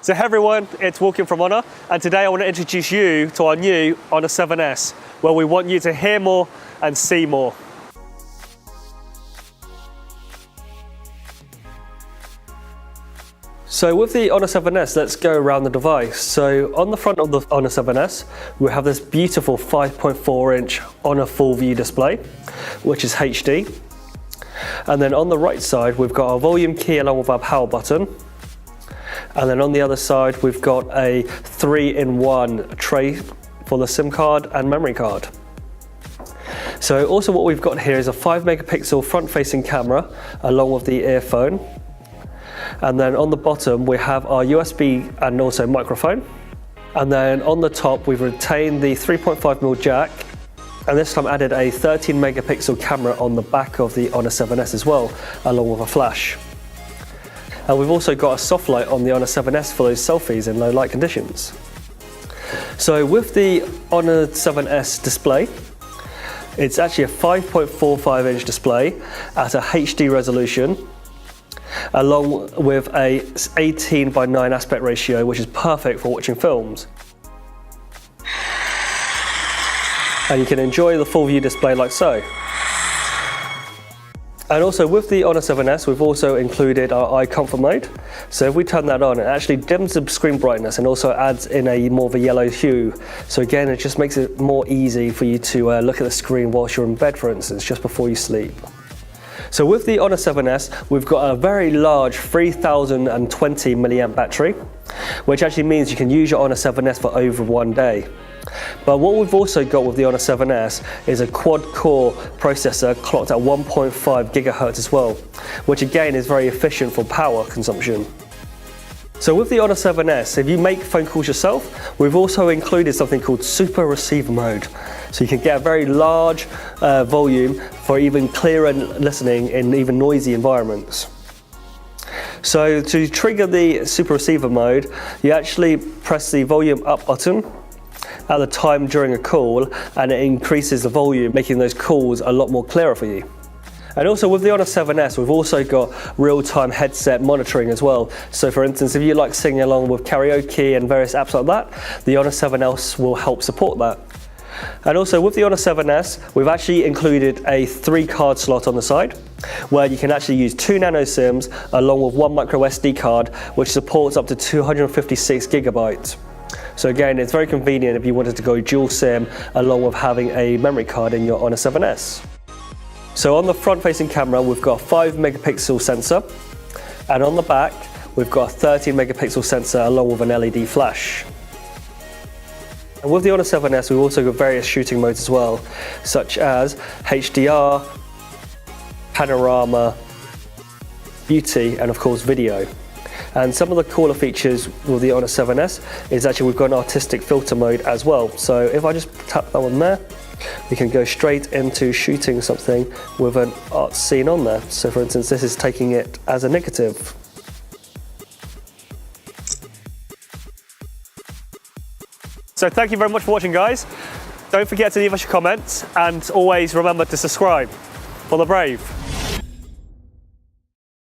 So hey everyone, it's Walking from Honor, and today I want to introduce you to our new Honor 7S, where we want you to hear more and see more. So with the Honor 7S, let's go around the device. So on the front of the Honor 7S, we have this beautiful 5.4-inch Honor Full View display, which is HD. And then on the right side, we've got our volume key along with our power button. And then on the other side, we've got a 3-in-1 tray for the SIM card and memory card. So also what we've got here is a 5-megapixel front-facing camera along with the earphone. And then on the bottom, we have our USB and also microphone. And then on the top, we've retained the 3.5mm jack, and this time added a 13-megapixel camera on the back of the Honor 7S as well, along with a flash. And we've also got a soft light on the Honor 7S for those selfies in low light conditions. So with the Honor 7S display, it's actually a 5.45-inch display at a HD resolution, along with a 18:9 aspect ratio, which is perfect for watching films. And you can enjoy the full view display like so. And also with the Honor 7S, we've also included our eye comfort mode. So if we turn that on, it actually dims the screen brightness and also adds in a more of a yellow hue. So again, it just makes it more easy for you to look at the screen whilst you're in bed, for instance, just before you sleep. So with the Honor 7S, we've got a very large 3020 milliamp battery, which actually means you can use your Honor 7S for over one day. But what we've also got with the Honor 7S is a quad-core processor clocked at 1.5 gigahertz as well, which again is very efficient for power consumption. So with the Honor 7S, if you make phone calls yourself, we've also included something called Super Receiver mode. So you can get a very large volume for even clearer listening in even noisy environments. So to trigger the Super Receiver mode, you actually press the volume up button at the time during a call, and it increases the volume, making those calls a lot more clearer for you. And also with the Honor 7S, we've also got real-time headset monitoring as well. So for instance, if you like singing along with karaoke and various apps like that, the Honor 7S will help support that. And also with the Honor 7S, we've actually included a 3-card slot on the side, where you can actually use 2 nano SIMs along with 1 micro SD card, which supports up to 256 gigabytes. So again, it's very convenient if you wanted to go dual SIM along with having a memory card in your Honor 7S. So on the front-facing camera, we've got a 5-megapixel sensor, and on the back, we've got a 13-megapixel sensor along with an LED flash. And with the Honor 7S, we've also got various shooting modes as well, such as HDR, panorama, beauty, and of course video. And some of the cooler features with the Honor 7S is actually we've got an artistic filter mode as well. So if I just tap that one there, we can go straight into shooting something with an art scene on there. So for instance, this is taking it as a negative. So thank you very much for watching, guys. Don't forget to leave us your comments, and always remember to subscribe for the brave.